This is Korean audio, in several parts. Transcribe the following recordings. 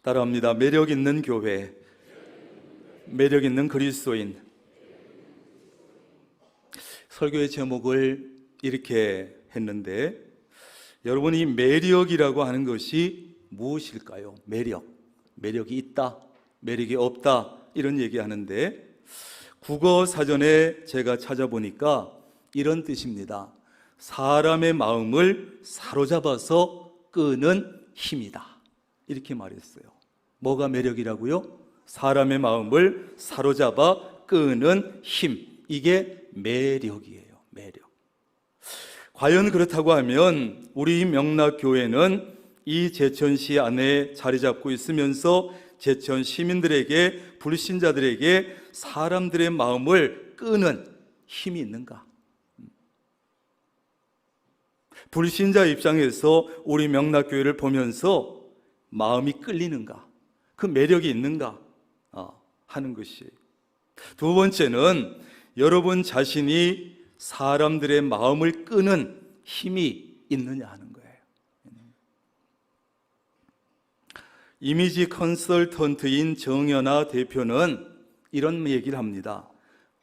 따라합니다. 매력 있는 교회, 매력 있는 그리스도인. 설교의 제목을 이렇게 했는데, 여러분이 매력이라고 하는 것이 무엇일까요? 매력이 있다, 매력이 없다, 이런 얘기하는데, 국어 사전에 제가 찾아보니까 이런 뜻입니다. 사람의 마음을 사로잡아서 끄는 힘이다, 이렇게 말했어요. 뭐가 매력이라고요? 사람의 마음을 사로잡아 끄는 힘, 이게 매력이에요. 매력. 과연 그렇다고 하면 우리 명락교회는 이 제천시 안에 자리 잡고 있으면서 제천 시민들에게, 불신자들에게 사람들의 마음을 끄는 힘이 있는가? 불신자 입장에서 우리 명락교회를 보면서 마음이 끌리는가? 그 매력이 있는가? 하는 것이. 두 번째는 여러분 자신이 사람들의 마음을 끄는 힘이 있느냐 하는 거예요. 이미지 컨설턴트인 정연아 대표는 이런 얘기를 합니다.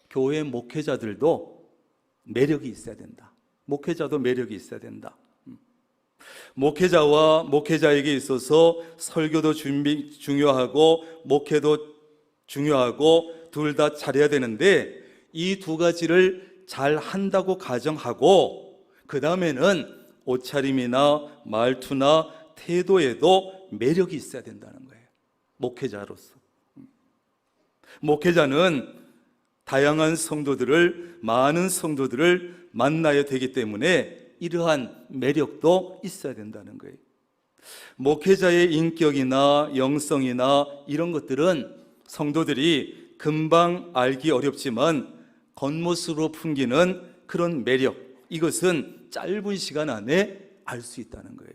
교회 목회자들도 매력이 있어야 된다. 목회자도 매력이 있어야 된다. 목회자와 목회자에게 있어서 설교도 중요하고 목회도 중요하고 둘 다 잘해야 되는데, 이 두 가지를 잘 한다고 가정하고 그 다음에는 옷차림이나 말투나 태도에도 매력이 있어야 된다는 거예요. 목회자로서. 목회자는 다양한 성도들을, 많은 성도들을 만나야 되기 때문에 이러한 매력도 있어야 된다는 거예요. 목회자의 인격이나 영성이나 이런 것들은 성도들이 금방 알기 어렵지만 겉모습으로 풍기는 그런 매력, 이것은 짧은 시간 안에 알 수 있다는 거예요.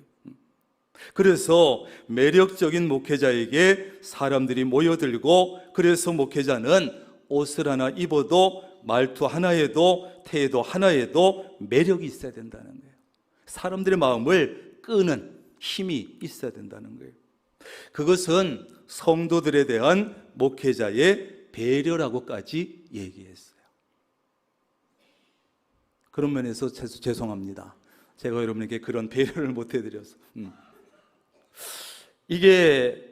그래서 매력적인 목회자에게 사람들이 모여들고, 그래서 목회자는 옷을 하나 입어도, 말투 하나에도, 태도 하나에도 매력이 있어야 된다는 거예요. 사람들의 마음을 끄는 힘이 있어야 된다는 거예요. 그것은 성도들에 대한 목회자의 배려라고까지 얘기했어요. 그런 면에서 죄송합니다. 제가 여러분에게 그런 배려를 못 해드려서. 이게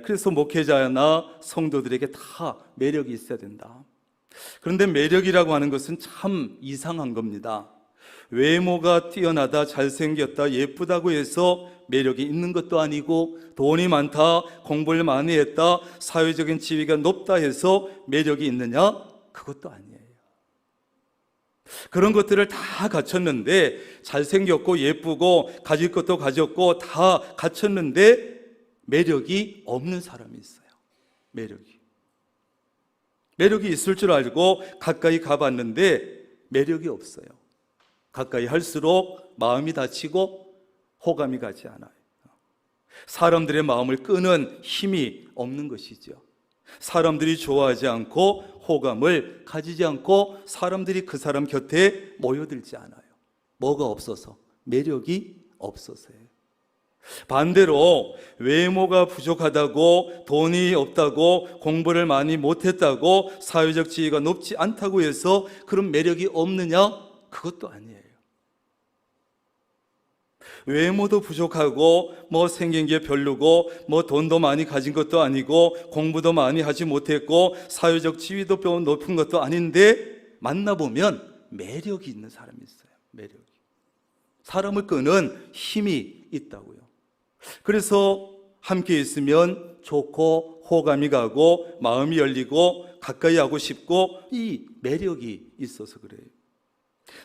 그래서 목회자나 성도들에게 다 매력이 있어야 된다. 그런데 매력이라고 하는 것은 참 이상한 겁니다. 외모가 뛰어나다, 잘생겼다, 예쁘다고 해서 매력이 있는 것도 아니고, 돈이 많다, 공부를 많이 했다, 사회적인 지위가 높다 해서 매력이 있느냐? 그것도 아니에요. 그런 것들을 다 갖췄는데, 잘생겼고 예쁘고 가질 것도 가졌고 다 갖췄는데 매력이 없는 사람이 있어요. 매력이 있을 줄 알고 가까이 가봤는데 매력이 없어요. 가까이 할수록 마음이 다치고 호감이 가지 않아요. 사람들의 마음을 끄는 힘이 없는 것이죠. 사람들이 좋아하지 않고 호감을 가지지 않고 사람들이 그 사람 곁에 모여들지 않아요. 뭐가 없어서? 매력이 없어서예요. 반대로 외모가 부족하다고, 돈이 없다고, 공부를 많이 못했다고, 사회적 지위가 높지 않다고 해서 그런 매력이 없느냐? 그것도 아니에요. 외모도 부족하고 생긴 게 별로고 돈도 많이 가진 것도 아니고 공부도 많이 하지 못했고 사회적 지위도 높은 것도 아닌데 만나보면 매력이 있는 사람이 있어요. 매력이. 사람을 끄는 힘이 있다고요. 그래서 함께 있으면 좋고 호감이 가고 마음이 열리고 가까이 하고 싶고, 이 매력이 있어서 그래요.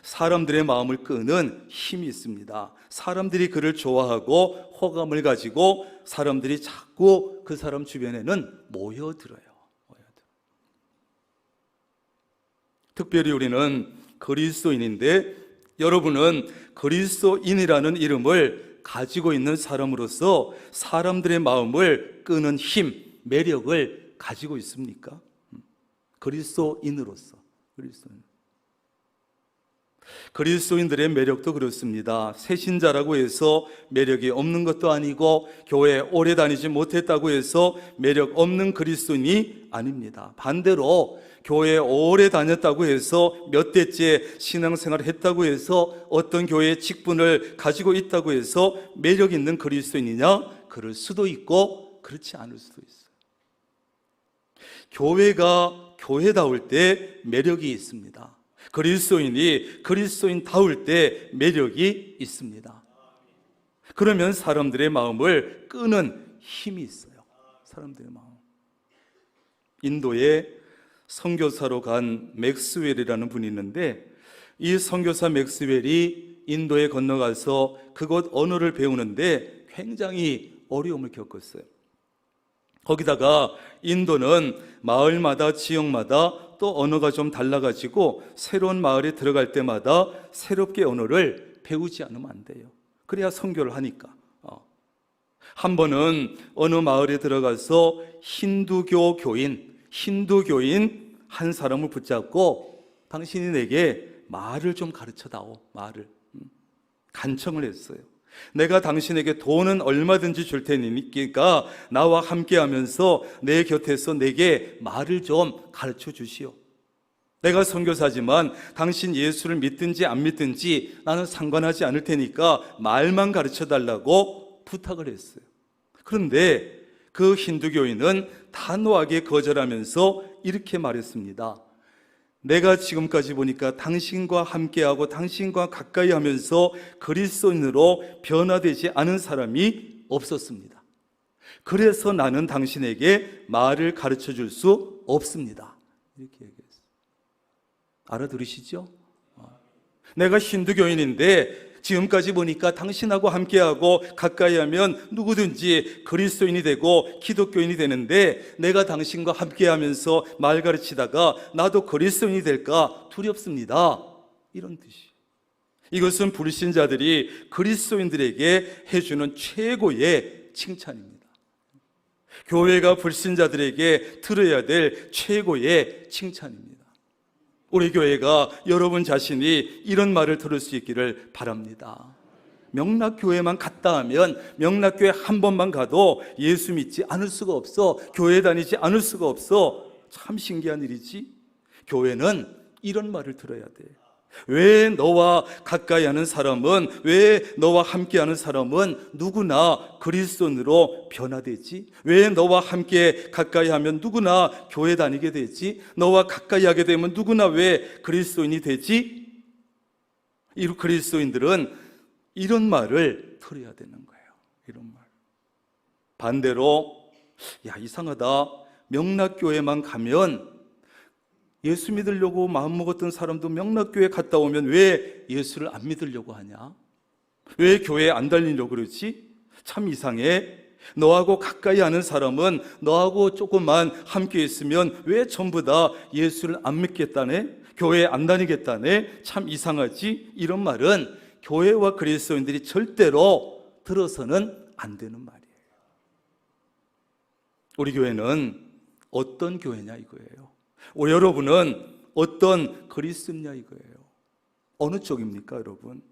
사람들의 마음을 끄는 힘이 있습니다. 사람들이 그를 좋아하고 호감을 가지고 사람들이 자꾸 그 사람 주변에는 모여들어요. 특별히 우리는 그리스도인인데, 여러분은 그리스도인이라는 이름을 가지고 있는 사람으로서 사람들의 마음을 끄는 힘, 매력을 가지고 있습니까? 그리스도인으로서. 그리스도인들의 매력도 그렇습니다. 새신자라고 해서 매력이 없는 것도 아니고 교회에 오래 다니지 못했다고 해서 매력 없는 그리스도인이 아닙니다. 반대로 교회에 오래 다녔다고 해서 몇 대째 신앙생활을 했다고 해서 어떤 교회의 직분을 가지고 있다고 해서 매력 있는 그리스도인이냐? 그럴 수도 있고 그렇지 않을 수도 있어요. 교회가 교회다울 때 매력이 있습니다. 그리스도인이 그리스도인다울 때 매력이 있습니다. 그러면 사람들의 마음을 끄는 힘이 있어요. 사람들의 마음. 인도에 선교사로 간 맥스웰이라는 분이 있는데, 이 선교사 맥스웰이 인도에 건너가서 그곳 언어를 배우는데 굉장히 어려움을 겪었어요. 거기다가 인도는 마을마다 지역마다 또 언어가 좀 달라가지고 새로운 마을에 들어갈 때마다 새롭게 언어를 배우지 않으면 안 돼요. 그래야 선교를 하니까. 한 번은 어느 마을에 들어가서 힌두교 교인 한 사람을 붙잡고 당신이 내게 말을 좀 가르쳐다오. 말을. 간청을 했어요. 내가 당신에게 돈은 얼마든지 줄 테니까 나와 함께 하면서 내 곁에서 내게 말을 좀 가르쳐 주시오. 내가 선교사지만 당신 예수를 믿든지 안 믿든지 나는 상관하지 않을 테니까 말만 가르쳐 달라고 부탁을 했어요. 그런데 그 힌두교인은 단호하게 거절하면서 이렇게 말했습니다. 내가 지금까지 보니까 당신과 함께하고 당신과 가까이 하면서 그리스도인으로 변화되지 않은 사람이 없었습니다. 그래서 나는 당신에게 말을 가르쳐 줄 수 없습니다. 이렇게 얘기했어요. 알아들으시죠? 내가 힌두교인인데 지금까지 보니까 당신하고 함께하고 가까이 하면 누구든지 그리스도인이 되고 기독교인이 되는데 내가 당신과 함께하면서 말 가르치다가 나도 그리스도인이 될까 두렵습니다. 이런 뜻이. 이것은 불신자들이 그리스도인들에게 해주는 최고의 칭찬입니다. 교회가 불신자들에게 들어야 될 최고의 칭찬입니다. 우리 교회가 여러분 자신이 이런 말을 들을 수 있기를 바랍니다. 명락교회만 갔다 하면, 명락교회 한 번만 가도 예수 믿지 않을 수가 없어. 교회 다니지 않을 수가 없어. 참 신기한 일이지. 교회는 이런 말을 들어야 돼. 왜 너와 가까이 하는 사람은, 왜 너와 함께 하는 사람은 누구나 그리스도인으로 변화되지? 왜 너와 함께 가까이 하면 누구나 교회 다니게 되지? 너와 가까이 하게 되면 누구나 왜 그리스도인이 되지? 이 그리스도인들은 이런 말을 들어야 되는 거예요. 이런 말. 반대로, 야, 이상하다. 명락교회만 가면 예수 믿으려고 마음먹었던 사람도 명락교회 갔다 오면 왜 예수를 안 믿으려고 하냐? 왜 교회에 안 달리려고 그러지? 참 이상해. 너하고 가까이 하는 사람은 너하고 조금만 함께 있으면 왜 전부 다 예수를 안 믿겠다네? 교회에 안 다니겠다네? 참 이상하지? 이런 말은 교회와 그리스도인들이 절대로 들어서는 안 되는 말이에요. 우리 교회는 어떤 교회냐 이거예요. 여러분은 어떤 그리스도냐 이거예요. 어느 쪽입니까, 여러분?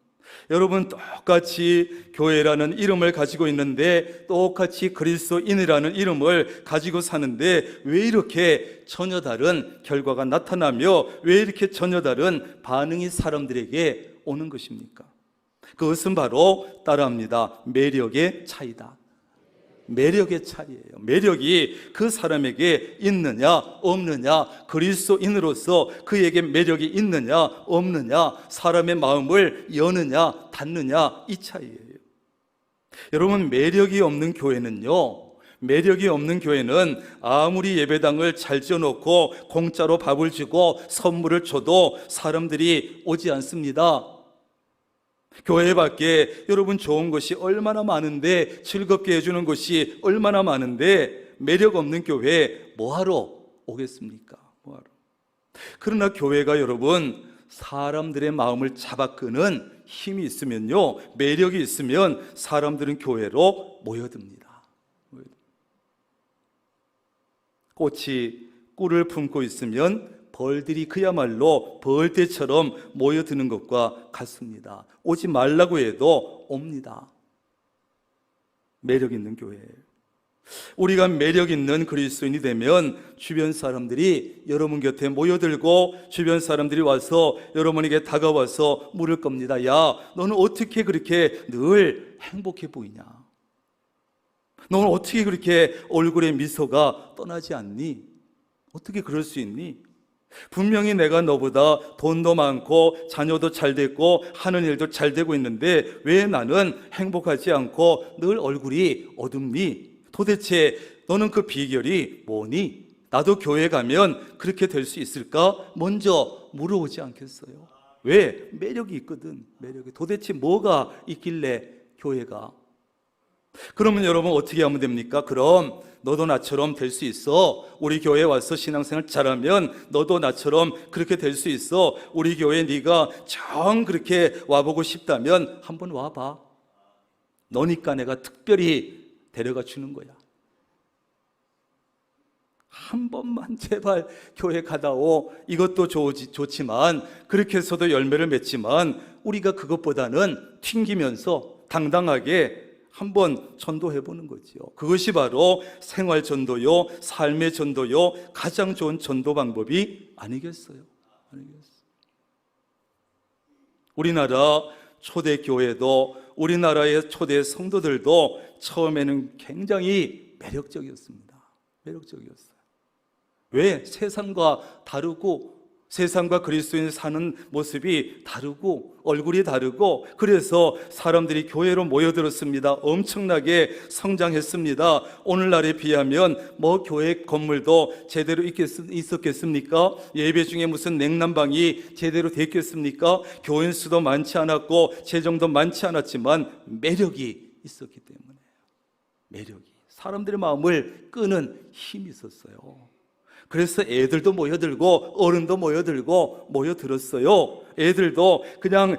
여러분 똑같이 교회라는 이름을 가지고 있는데, 똑같이 그리스도인이라는 이름을 가지고 사는데 왜 이렇게 전혀 다른 결과가 나타나며 왜 이렇게 전혀 다른 반응이 사람들에게 오는 것입니까? 그것은 바로 따라합니다. 매력의 차이다. 매력의 차이예요. 매력이 그 사람에게 있느냐 없느냐, 그리스도인으로서 그에게 매력이 있느냐 없느냐, 사람의 마음을 여느냐 닫느냐, 이 차이예요. 여러분, 매력이 없는 교회는요, 매력이 없는 교회는 아무리 예배당을 잘 지어놓고 공짜로 밥을 주고 선물을 줘도 사람들이 오지 않습니다. 교회 밖에 여러분 좋은 것이 얼마나 많은데, 즐겁게 해주는 것이 얼마나 많은데 매력 없는 교회에 뭐하러 오겠습니까? 뭐하러. 그러나 교회가 여러분 사람들의 마음을 잡아끄는 힘이 있으면요, 매력이 있으면 사람들은 교회로 모여듭니다. 꽃이 꿀을 품고 있으면 벌들이 그야말로 벌떼처럼 모여드는 것과 같습니다. 오지 말라고 해도 옵니다. 매력 있는 교회예요. 우리가 매력 있는 그리스도인이 되면 주변 사람들이 여러분 곁에 모여들고 주변 사람들이 와서 여러분에게 다가와서 물을 겁니다. 야, 너는 어떻게 그렇게 늘 행복해 보이냐? 너는 어떻게 그렇게 얼굴에 미소가 떠나지 않니? 어떻게 그럴 수 있니? 분명히 내가 너보다 돈도 많고 자녀도 잘 됐고 하는 일도 잘 되고 있는데 왜 나는 행복하지 않고 늘 얼굴이 어둡니? 도대체 너는 그 비결이 뭐니? 나도 교회 가면 그렇게 될 수 있을까? 먼저 물어보지 않겠어요? 왜? 매력이 있거든. 매력이. 도대체 뭐가 있길래 교회가? 그러면 여러분 어떻게 하면 됩니까? 그럼 너도 나처럼 될 수 있어. 우리 교회에 와서 신앙생활 잘하면 너도 나처럼 그렇게 될 수 있어. 우리 교회에 네가 정 그렇게 와보고 싶다면 한번 와봐. 너니까 내가 특별히 데려가 주는 거야. 한 번만 제발 교회 가다오. 이것도 좋지만 그렇게 해서도 열매를 맺지만 우리가 그것보다는 튕기면서 당당하게 한번 전도해보는 거죠. 그것이 바로 생활 전도요, 삶의 전도요, 가장 좋은 전도 방법이 아니겠어요? 우리나라 초대교회도 우리나라의 초대 성도들도 처음에는 굉장히 매력적이었습니다. 매력적이었어요. 왜? 세상과 다르고 세상과 그리스도인이 사는 모습이 다르고 얼굴이 다르고 그래서 사람들이 교회로 모여들었습니다. 엄청나게 성장했습니다. 오늘날에 비하면 뭐 교회 건물도 제대로 있었겠습니까? 예배 중에 무슨 냉난방이 제대로 됐겠습니까? 교인 수도 많지 않았고 재정도 많지 않았지만 매력이 있었기 때문에 매력이 사람들의 마음을 끄는 힘이 있었어요. 그래서 애들도 모여들고 어른도 모여들었어요. 애들도 그냥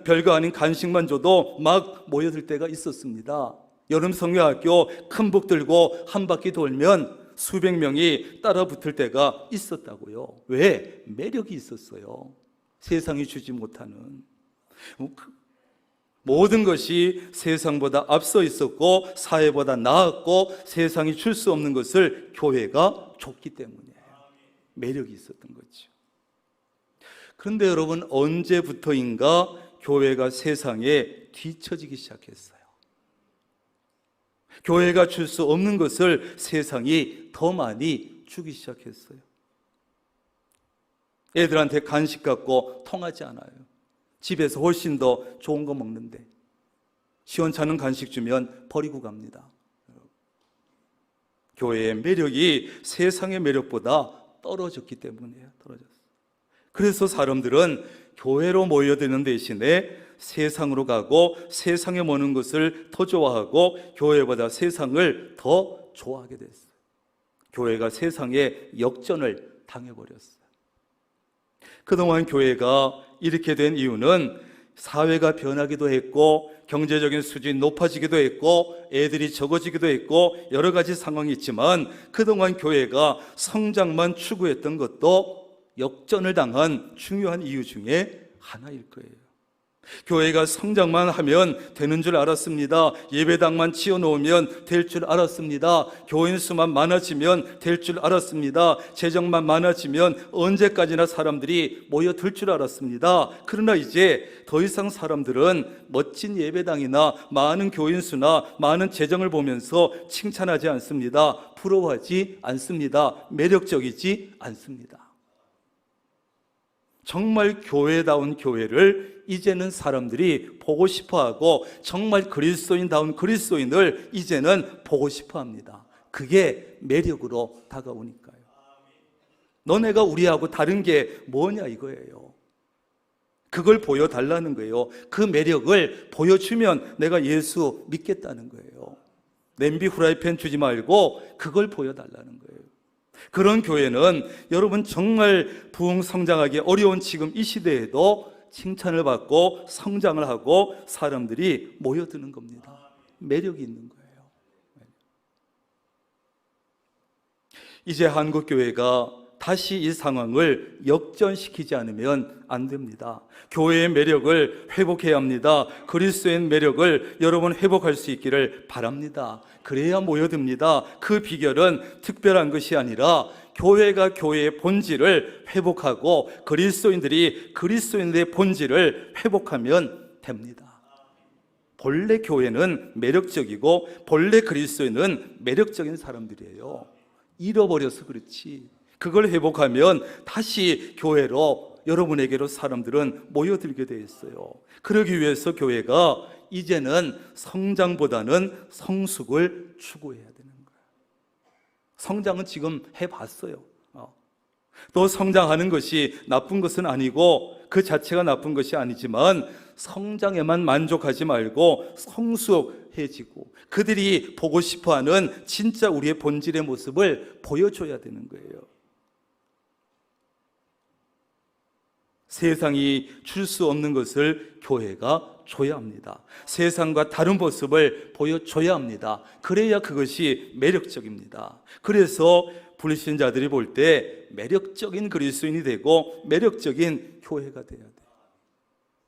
별거 아닌 간식만 줘도 막 모여들 때가 있었습니다. 여름 성경학교 큰 북 들고 한 바퀴 돌면 수백 명이 따라 붙을 때가 있었다고요. 왜? 매력이 있었어요. 세상이 주지 못하는 모든 것이 세상보다 앞서 있었고 사회보다 나았고 세상이 줄 수 없는 것을 교회가 줬기 때문에 매력이 있었던 거죠. 그런데 여러분 언제부터인가 교회가 세상에 뒤처지기 시작했어요. 교회가 줄 수 없는 것을 세상이 더 많이 주기 시작했어요. 애들한테 간식 갖고 통하지 않아요. 집에서 훨씬 더 좋은 거 먹는데 시원찮은 간식 주면 버리고 갑니다. 교회의 매력이 세상의 매력보다 떨어졌기 때문이에요. 떨어졌어요. 그래서 사람들은 교회로 모여드는 대신에 세상으로 가고 세상에 모는 것을 더 좋아하고 교회보다 세상을 더 좋아하게 됐어요. 교회가 세상에 역전을 당해버렸어요. 그동안 교회가 이렇게 된 이유는 사회가 변하기도 했고 경제적인 수준이 높아지기도 했고 애들이 적어지기도 했고 여러 가지 상황이 있지만 그동안 교회가 성장만 추구했던 것도 역전을 당한 중요한 이유 중에 하나일 거예요. 교회가 성장만 하면 되는 줄 알았습니다. 예배당만 지어놓으면 될 줄 알았습니다. 교인 수만 많아지면 될 줄 알았습니다. 재정만 많아지면 언제까지나 사람들이 모여들 줄 알았습니다. 그러나 이제 더 이상 사람들은 멋진 예배당이나 많은 교인 수나 많은 재정을 보면서 칭찬하지 않습니다. 부러워하지 않습니다. 매력적이지 않습니다. 정말 교회다운 교회를 이제는 사람들이 보고 싶어하고 정말 그리스도인다운 그리스도인을 이제는 보고 싶어합니다. 그게 매력으로 다가오니까요. 너네가 우리하고 다른 게 뭐냐 이거예요. 그걸 보여달라는 거예요. 그 매력을 보여주면 내가 예수 믿겠다는 거예요. 냄비 후라이팬 주지 말고 그걸 보여달라는 거예요. 그런 교회는 여러분 정말 부흥성장하기 어려운 지금 이 시대에도 칭찬을 받고 성장을 하고 사람들이 모여드는 겁니다. 매력이 있는 거예요. 이제 한국교회가 다시 이 상황을 역전시키지 않으면 안 됩니다. 교회의 매력을 회복해야 합니다. 그리스도의 매력을 여러분 회복할 수 있기를 바랍니다. 그래야 모여듭니다. 그 비결은 특별한 것이 아니라 교회가 교회의 본질을 회복하고 그리스도인들이 그리스도인들의 본질을 회복하면 됩니다. 본래 교회는 매력적이고 본래 그리스도인은 매력적인 사람들이에요. 잃어버려서 그렇지. 그걸 회복하면 다시 교회로, 여러분에게로 사람들은 모여들게 되어 있어요. 그러기 위해서 교회가 이제는 성장보다는 성숙을 추구해야 되는 거예요. 성장은 지금 해봤어요. 또 성장하는 것이 나쁜 것은 아니고 그 자체가 나쁜 것이 아니지만 성장에만 만족하지 말고 성숙해지고 그들이 보고 싶어하는 진짜 우리의 본질의 모습을 보여줘야 되는 거예요. 세상이 줄 수 없는 것을 교회가 줘야 합니다. 세상과 다른 모습을 보여줘야 합니다. 그래야 그것이 매력적입니다. 그래서 불신자들이 볼 때 매력적인 그리스도인이 되고 매력적인 교회가 돼야 돼요.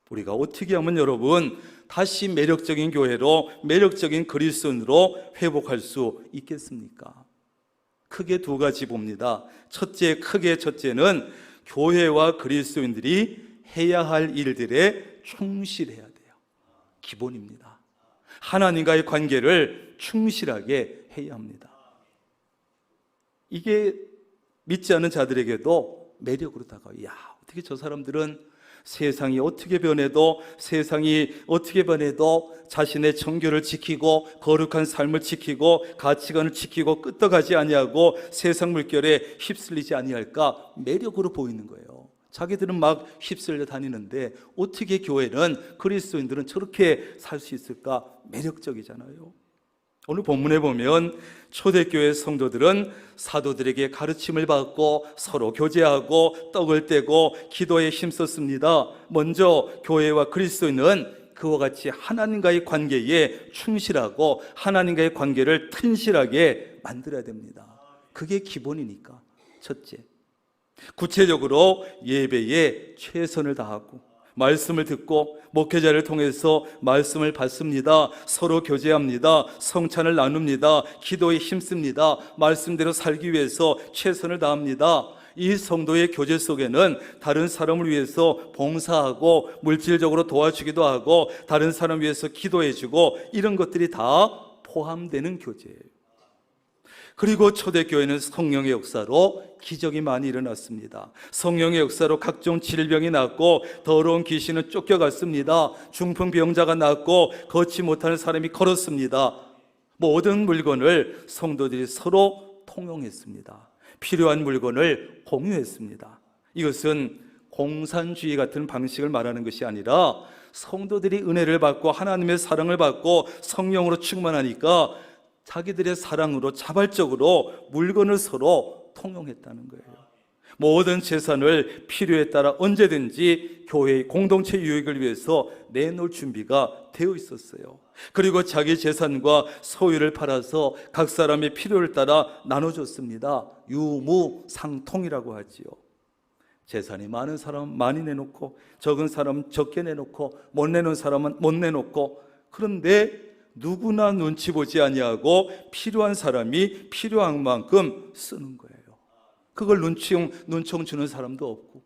우리가 어떻게 하면 여러분 다시 매력적인 교회로, 매력적인 그리스도인으로 회복할 수 있겠습니까? 크게 두 가지 봅니다. 첫째는 교회와 그리스도인들이 해야 할 일들에 충실해야 돼요. 기본입니다. 하나님과의 관계를 충실하게 해야 합니다. 이게 믿지 않는 자들에게도 매력으로 다가와요. 야, 어떻게 저 사람들은 세상이 어떻게 변해도 자신의 정결을 지키고 거룩한 삶을 지키고 가치관을 지키고 끄떡하지 아니하고 세상 물결에 휩쓸리지 아니할까? 매력으로 보이는 거예요. 자기들은 막 휩쓸려 다니는데 어떻게 교회는, 그리스도인들은 저렇게 살 수 있을까? 매력적이잖아요. 오늘 본문에 보면 초대교회 성도들은 사도들에게 가르침을 받고 서로 교제하고 떡을 떼고 기도에 힘썼습니다. 먼저 교회와 그리스도인은 그와 같이 하나님과의 관계에 충실하고 하나님과의 관계를 튼실하게 만들어야 됩니다. 그게 기본이니까. 첫째, 구체적으로 예배에 최선을 다하고 말씀을 듣고 목회자를 통해서 말씀을 받습니다. 서로 교제합니다. 성찬을 나눕니다. 기도에 힘씁니다. 말씀대로 살기 위해서 최선을 다합니다. 이 성도의 교제 속에는 다른 사람을 위해서 봉사하고 물질적으로 도와주기도 하고 다른 사람 위해서 기도해주고 이런 것들이 다 포함되는 교제예요. 그리고 초대교회는 성령의 역사로 기적이 많이 일어났습니다. 성령의 역사로 각종 질병이 낫고 더러운 귀신은 쫓겨갔습니다. 중풍병자가 낫고 걷지 못하는 사람이 걸었습니다. 모든 물건을 성도들이 서로 통용했습니다. 필요한 물건을 공유했습니다. 이것은 공산주의 같은 방식을 말하는 것이 아니라 성도들이 은혜를 받고 하나님의 사랑을 받고 성령으로 충만하니까 자기들의 사랑으로 자발적으로 물건을 서로 통용했다는 거예요. 모든 재산을 필요에 따라 언제든지 교회의 공동체 유익을 위해서 내놓을 준비가 되어 있었어요. 그리고 자기 재산과 소유를 팔아서 각 사람의 필요를 따라 나눠줬습니다. 유무상통이라고 하지요. 재산이 많은 사람은 많이 내놓고 적은 사람은 적게 내놓고 못 내놓은 사람은 못 내놓고, 그런데 누구나 눈치 보지 아니하고 필요한 사람이 필요한 만큼 쓰는 거예요. 그걸 눈총 주는 사람도 없고.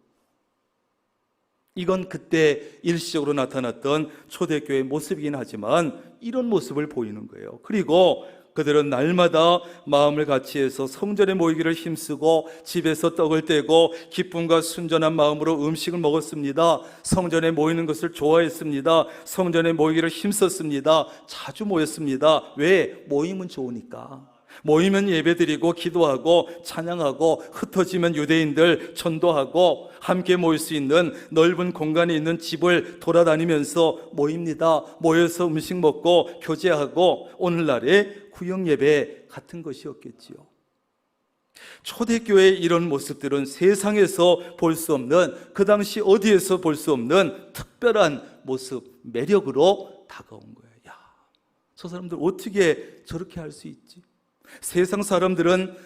이건 그때 일시적으로 나타났던 초대교회의 모습이긴 하지만 이런 모습을 보이는 거예요. 그리고 그들은 날마다 마음을 같이해서 성전에 모이기를 힘쓰고 집에서 떡을 떼고 기쁨과 순전한 마음으로 음식을 먹었습니다. 성전에 모이는 것을 좋아했습니다. 성전에 모이기를 힘썼습니다. 자주 모였습니다. 왜? 모임은 좋으니까. 모이면 예배드리고 기도하고 찬양하고, 흩어지면 유대인들 전도하고, 함께 모일 수 있는 넓은 공간에 있는 집을 돌아다니면서 모입니다. 모여서 음식 먹고 교제하고, 오늘날의 구역 예배 같은 것이었겠지요. 초대교회의 이런 모습들은 세상에서 볼 수 없는, 그 당시 어디에서 볼 수 없는 특별한 모습, 매력으로 다가온 거예요. 야, 저 사람들 어떻게 저렇게 할 수 있지? 세상 사람들은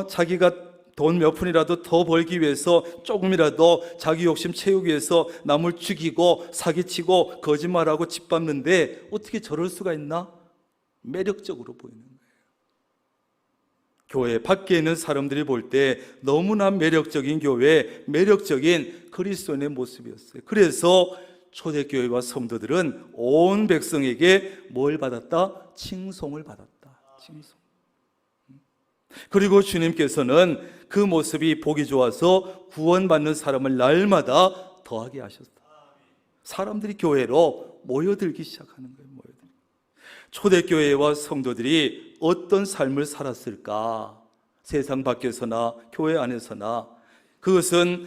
자기가 돈 몇 푼이라도 더 벌기 위해서 조금이라도 자기 욕심 채우기 위해서 남을 죽이고 사기치고 거짓말하고 짓밟는데 어떻게 저럴 수가 있나? 매력적으로 보이는 거예요. 교회 밖에 있는 사람들이 볼 때 너무나 매력적인 교회, 매력적인 그리스도인의 모습이었어요. 그래서 초대교회와 성도들은 온 백성에게 뭘 받았다? 칭송을 받았다. 칭송. 그리고 주님께서는 그 모습이 보기 좋아서 구원받는 사람을 날마다 더하게 하셨다. 사람들이 교회로 모여들기 시작하는 거예요. 초대교회와 성도들이 어떤 삶을 살았을까? 세상 밖에서나 교회 안에서나. 그것은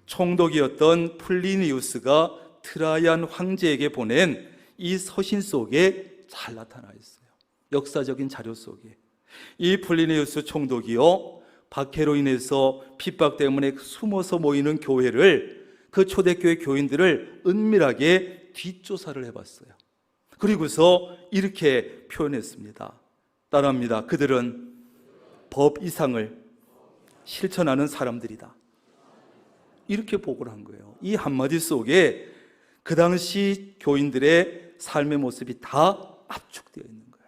총독이었던 플리니우스가 트라이안 황제에게 보낸 이 서신 속에 잘 나타나 있어요. 역사적인 자료 속에. 이 플리니우스 총독이요, 박해로 인해서 핍박 때문에 숨어서 모이는 교회를, 그 초대교회 교인들을 은밀하게 뒷조사를 해봤어요. 그리고서 이렇게 표현했습니다. 따라합니다. 그들은 법 이상을 실천하는 사람들이다. 이렇게 보고를 한 거예요. 이 한마디 속에 그 당시 교인들의 삶의 모습이 다 압축되어 있는 거예요.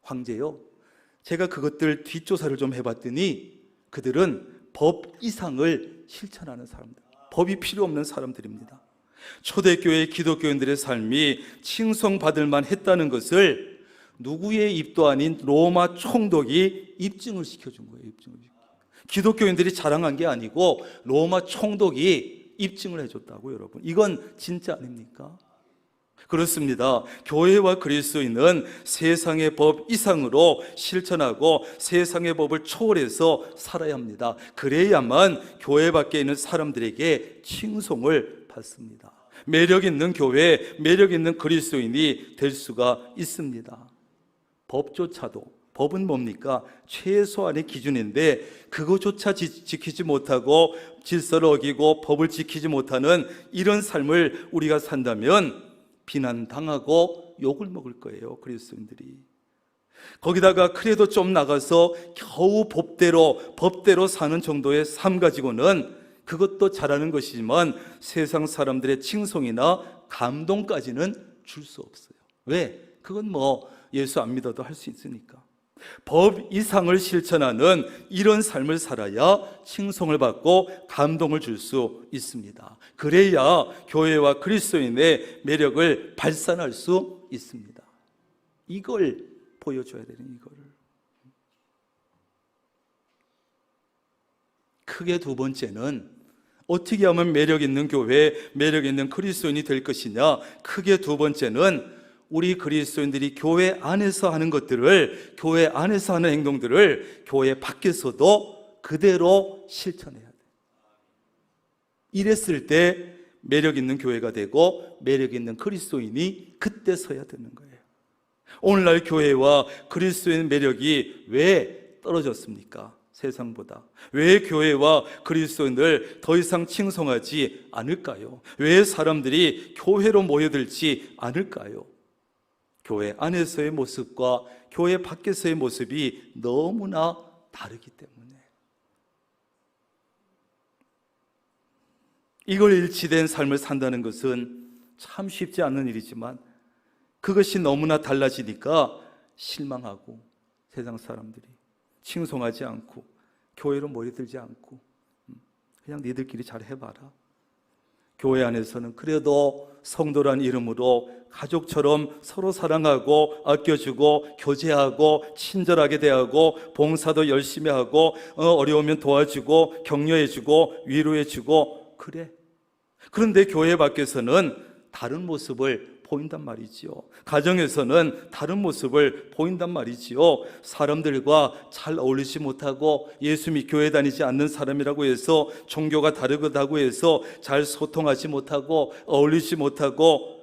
황제요, 제가 그것들 뒷조사를 좀 해봤더니 그들은 법 이상을 실천하는 사람들, 법이 필요 없는 사람들입니다. 초대교회 기독교인들의 삶이 칭송받을 만했다는 것을 누구의 입도 아닌 로마 총독이 입증을 시켜준 거예요. 기독교인들이 자랑한 게 아니고 로마 총독이 입증을 해줬다고. 여러분, 이건 진짜 아닙니까? 그렇습니다. 교회와 그리스도인은 세상의 법 이상으로 실천하고 세상의 법을 초월해서 살아야 합니다. 그래야만 교회 밖에 있는 사람들에게 칭송을 받습니다. 매력 있는 교회, 매력 있는 그리스도인이 될 수가 있습니다. 법조차도, 법은 뭡니까? 최소한의 기준인데 그거조차 지키지 못하고 질서를 어기고 법을 지키지 못하는 이런 삶을 우리가 산다면 비난당하고 욕을 먹을 거예요, 그리스도인들이. 거기다가 그래도 좀 나가서 겨우 법대로 사는 정도의 삶 가지고는 그것도 잘하는 것이지만 세상 사람들의 칭송이나 감동까지는 줄 수 없어요. 왜? 그건 뭐 예수 안 믿어도 할 수 있으니까. 법 이상을 실천하는 이런 삶을 살아야 칭송을 받고 감동을 줄 수 있습니다. 그래야 교회와 그리스도인의 매력을 발산할 수 있습니다. 이걸 보여줘야 되는, 이거를. 크게 두 번째는 어떻게 하면 매력 있는 교회, 매력 있는 그리스도인이 될 것이냐. 크게 두 번째는 우리 그리스도인들이 교회 안에서 하는 것들을, 교회 안에서 하는 행동들을 교회 밖에서도 그대로 실천해야 돼요. 이랬을 때 매력 있는 교회가 되고 매력 있는 그리스도인이 그때 서야 되는 거예요. 오늘날 교회와 그리스도인 매력이 왜 떨어졌습니까? 세상보다. 왜 교회와 그리스도인들 더 이상 칭송하지 않을까요? 왜 사람들이 교회로 모여들지 않을까요? 교회 안에서의 모습과 교회 밖에서의 모습이 너무나 다르기 때문에. 이걸 일치된 삶을 산다는 것은 참 쉽지 않은 일이지만 그것이 너무나 달라지니까 실망하고 세상 사람들이 칭송하지 않고 교회로 모여들지 않고 그냥 니들끼리 잘 해봐라. 교회 안에서는 그래도 성도란 이름으로 가족처럼 서로 사랑하고 아껴주고 교제하고 친절하게 대하고 봉사도 열심히 하고 어려우면 도와주고 격려해주고 위로해주고 그래. 그런데 교회 밖에서는 다른 모습을 보인단 말이지요. 가정에서는 다른 모습을 보인단 말이지요. 사람들과 잘 어울리지 못하고 예수 믿 교회 다니지 않는 사람이라고 해서 종교가 다르다고 해서 잘 소통하지 못하고 어울리지 못하고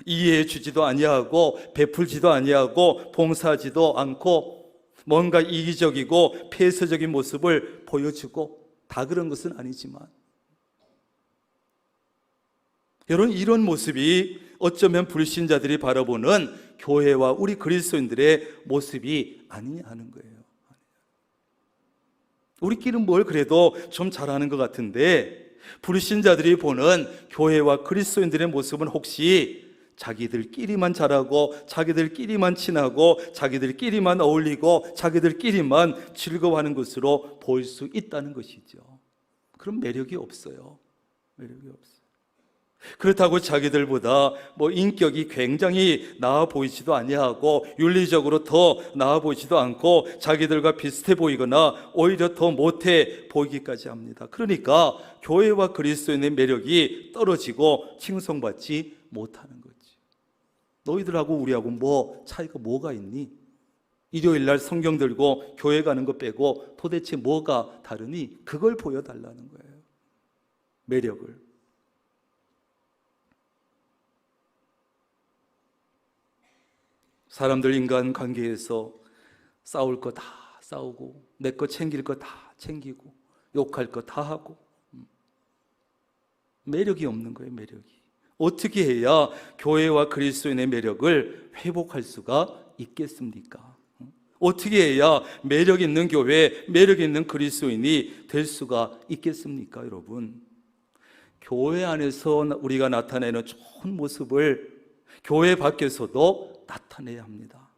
이해해 주지도 아니하고 베풀지도 아니하고 봉사하지도 않고 뭔가 이기적이고 폐쇄적인 모습을 보여주고, 다 그런 것은 아니지만 여러분, 이런 모습이 어쩌면 불신자들이 바라보는 교회와 우리 그리스도인들의 모습이 아니냐 하는 거예요. 우리끼리는 뭘 그래도 좀 잘하는 것 같은데 불신자들이 보는 교회와 그리스도인들의 모습은 혹시 자기들끼리만 잘하고 자기들끼리만 친하고 자기들끼리만 어울리고 자기들끼리만 즐거워하는 것으로 보일 수 있다는 것이죠. 그럼 매력이 없어요. 매력이 없어요. 그렇다고 자기들보다 인격이 굉장히 나아 보이지도 아니하고 윤리적으로 더 나아 보이지도 않고 자기들과 비슷해 보이거나 오히려 더 못해 보이기까지 합니다. 그러니까 교회와 그리스도인의 매력이 떨어지고 칭송받지 못하는 거지. 너희들하고 우리하고 차이가 뭐가 있니? 일요일 날 성경 들고 교회 가는 거 빼고 도대체 뭐가 다르니? 그걸 보여달라는 거예요. 매력을. 사람들 인간 관계에서 싸울 거 다 싸우고 내 거 챙길 거 다 챙기고 욕할 거 다 하고 매력이 없는 거예요. 매력이. 어떻게 해야 교회와 그리스도인의 매력을 회복할 수가 있겠습니까? 어떻게 해야 매력 있는 교회, 매력 있는 그리스도인이 될 수가 있겠습니까, 여러분? 교회 안에서 우리가 나타내는 좋은 모습을 교회 밖에서도 나타내야 합니다.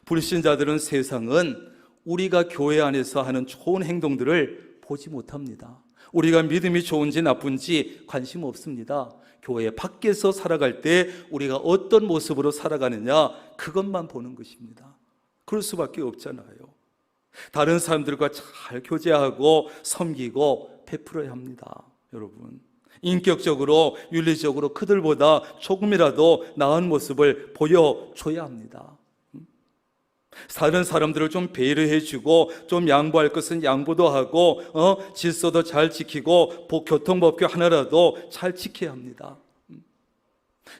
불신자들은 세상은 우리가 교회 안에서 하는 좋은 행동들을 보지 못합니다. 우리가 믿음이 좋은지 나쁜지 관심 없습니다. 교회 밖에서 살아갈 때 우리가 어떤 모습으로 살아가느냐, 그것만 보는 것입니다. 그럴 수밖에 없잖아요. 다른 사람들과 잘 교제하고 섬기고 베풀어야 합니다. 여러분, 인격적으로 윤리적으로 그들보다 조금이라도 나은 모습을 보여줘야 합니다. 다른 사람들을 좀 배려해주고 좀 양보할 것은 양보도 하고 질서도 잘 지키고 교통법규 하나라도 잘 지켜야 합니다.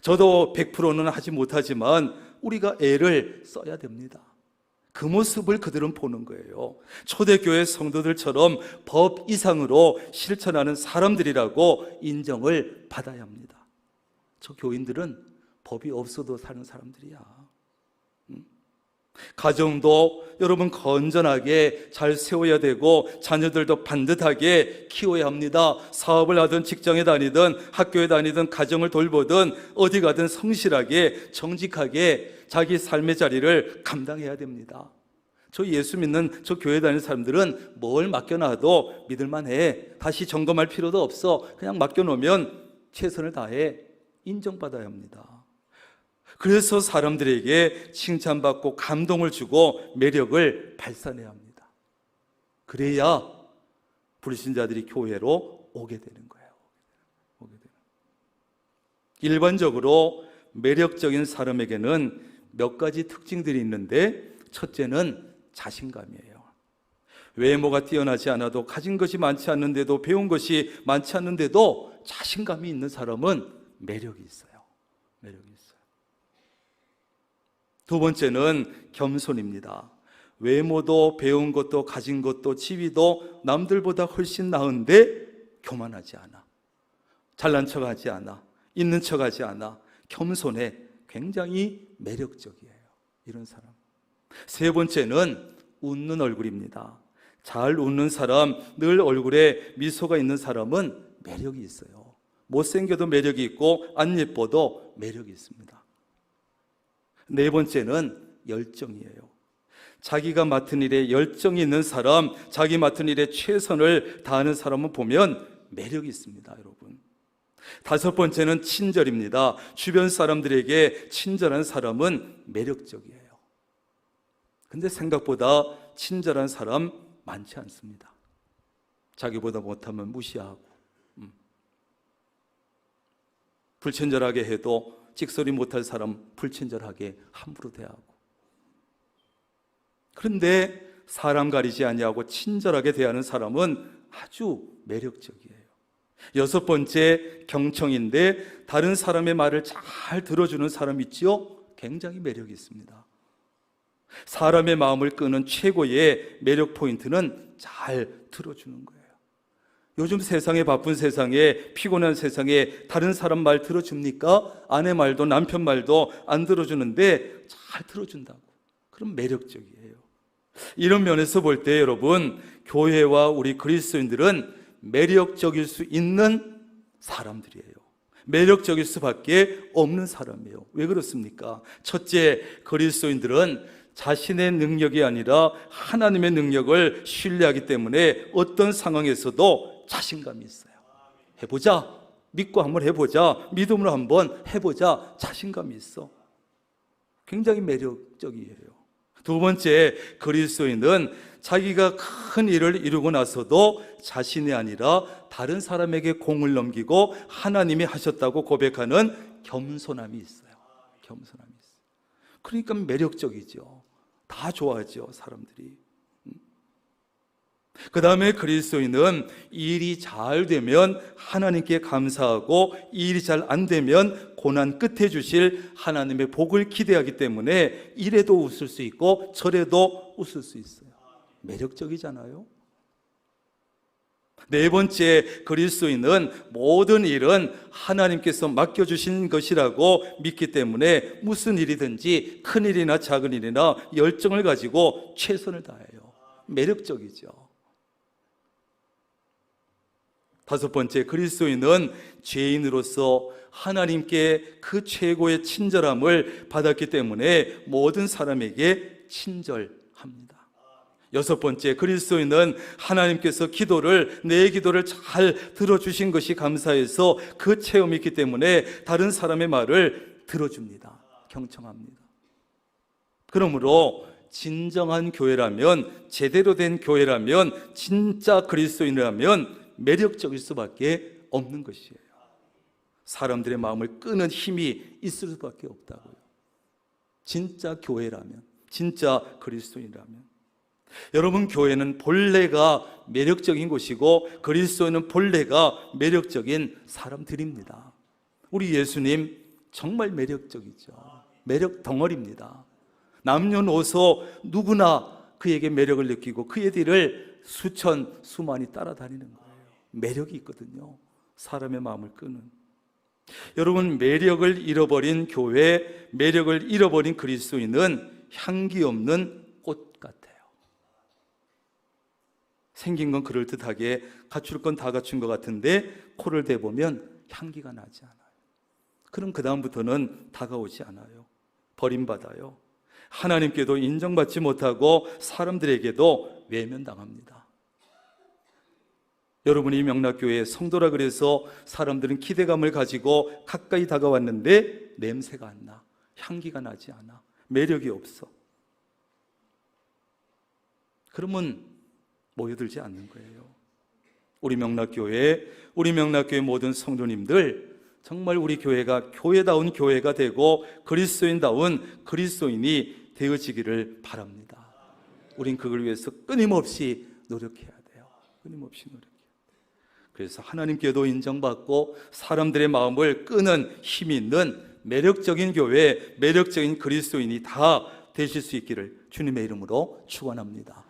저도 100%는 하지 못하지만 우리가 애를 써야 됩니다. 그 모습을 그들은 보는 거예요. 초대교회 성도들처럼 법 이상으로 실천하는 사람들이라고 인정을 받아야 합니다. 저 교인들은 법이 없어도 사는 사람들이야. 가정도 여러분 건전하게 잘 세워야 되고 자녀들도 반듯하게 키워야 합니다. 사업을 하든 직장에 다니든 학교에 다니든 가정을 돌보든 어디 가든 성실하게 정직하게 자기 삶의 자리를 감당해야 됩니다. 저 예수 믿는 저 교회 다니는 사람들은 뭘 맡겨놔도 믿을만해. 다시 점검할 필요도 없어. 그냥 맡겨놓으면 최선을 다해 인정받아야 합니다. 그래서 사람들에게 칭찬받고 감동을 주고 매력을 발산해야 합니다. 그래야 불신자들이 교회로 오게 되는 거예요. 일반적으로 매력적인 사람에게는 몇 가지 특징들이 있는데 첫째는 자신감이에요. 외모가 뛰어나지 않아도 가진 것이 많지 않는데도 배운 것이 많지 않는데도 자신감이 있는 사람은 매력이 있어요. 매력이 있어요. 두 번째는 겸손입니다. 외모도 배운 것도 가진 것도 지위도 남들보다 훨씬 나은데 교만하지 않아. 잘난 척하지 않아. 있는 척하지 않아. 겸손해. 굉장히 매력적이에요. 이런 사람. 세 번째는 웃는 얼굴입니다. 잘 웃는 사람, 늘 얼굴에 미소가 있는 사람은 매력이 있어요. 못생겨도 매력이 있고 안 예뻐도 매력이 있습니다. 네 번째는 열정이에요. 자기가 맡은 일에 열정이 있는 사람, 자기 맡은 일에 최선을 다하는 사람을 보면 매력이 있습니다, 여러분. 다섯 번째는 친절입니다. 주변 사람들에게 친절한 사람은 매력적이에요. 근데 생각보다 친절한 사람 많지 않습니다. 자기보다 못하면 무시하고 불친절하게 해도 찍소리 못할 사람 불친절하게 함부로 대하고. 그런데 사람 가리지 아니하고 친절하게 대하는 사람은 아주 매력적이에요. 여섯 번째 경청인데 다른 사람의 말을 잘 들어주는 사람 있지요? 굉장히 매력이 있습니다. 사람의 마음을 끄는 최고의 매력 포인트는 잘 들어주는 거예요. 요즘 세상에 바쁜 세상에 피곤한 세상에 다른 사람 말 들어줍니까? 아내 말도 남편 말도 안 들어주는데 잘 들어준다고. 그럼 매력적이에요. 이런 면에서 볼 때 여러분 교회와 우리 그리스도인들은 매력적일 수 있는 사람들이에요. 매력적일 수밖에 없는 사람이에요. 왜 그렇습니까? 첫째, 그리스도인들은 자신의 능력이 아니라 하나님의 능력을 신뢰하기 때문에 어떤 상황에서도 자신감이 있어요. 해보자. 믿고 한번 해보자. 믿음으로 한번 해보자. 자신감이 있어. 굉장히 매력적이에요. 두 번째, 그리스도인은 자기가 큰 일을 이루고 나서도 자신이 아니라 다른 사람에게 공을 넘기고 하나님이 하셨다고 고백하는 겸손함이 있어요. 겸손함이 있어요. 그러니까 매력적이죠. 다 좋아하죠, 사람들이. 그 다음에 그리스도인은 일이 잘 되면 하나님께 감사하고 일이 잘 안 되면 고난 끝에 주실 하나님의 복을 기대하기 때문에 이래도 웃을 수 있고 저래도 웃을 수 있어요. 매력적이잖아요. 네 번째, 그리스도인은 모든 일은 하나님께서 맡겨주신 것이라고 믿기 때문에 무슨 일이든지 큰 일이나 작은 일이나 열정을 가지고 최선을 다해요. 매력적이죠. 다섯 번째, 그리스도인은 죄인으로서 하나님께 그 최고의 친절함을 받았기 때문에 모든 사람에게 친절합니다. 여섯 번째, 그리스도인은 하나님께서 내 기도를 잘 들어주신 것이 감사해서 그 체험이 있기 때문에 다른 사람의 말을 들어줍니다. 경청합니다. 그러므로 진정한 교회라면, 제대로 된 교회라면, 진짜 그리스도인이라면 매력적일 수밖에 없는 것이에요. 사람들의 마음을 끄는 힘이 있을 수밖에 없다고요. 진짜 교회라면, 진짜 그리스도인이라면. 여러분, 교회는 본래가 매력적인 곳이고 그리스도인은 본래가 매력적인 사람들입니다. 우리 예수님 정말 매력적이죠. 매력 덩어리입니다. 남녀노소 누구나 그에게 매력을 느끼고 그의 뒤를 수만이 따라다니는 거예요. 매력이 있거든요. 사람의 마음을 끄는. 여러분, 매력을 잃어버린 교회, 매력을 잃어버린 그리스도인은 향기 없는 꽃 같아요. 생긴 건 그럴듯하게 갖출 건 다 갖춘 것 같은데 코를 대보면 향기가 나지 않아요. 그럼 그 다음부터는 다가오지 않아요. 버림받아요. 하나님께도 인정받지 못하고 사람들에게도 외면당합니다. 여러분이 명락교회의 성도라 그래서 사람들은 기대감을 가지고 가까이 다가왔는데 냄새가 안 나, 향기가 나지 않아, 매력이 없어. 그러면 모여들지 않는 거예요. 우리 명락교회 모든 성도님들, 정말 우리 교회가 교회다운 교회가 되고 그리스도인다운 그리스도인이 되어지기를 바랍니다. 우린 그걸 위해서 끊임없이 노력해야 돼요. 끊임없이 노력해야 돼요. 그래서 하나님께도 인정받고 사람들의 마음을 끄는 힘이 있는 매력적인 교회, 매력적인 그리스도인이 다 되실 수 있기를 주님의 이름으로 축원합니다.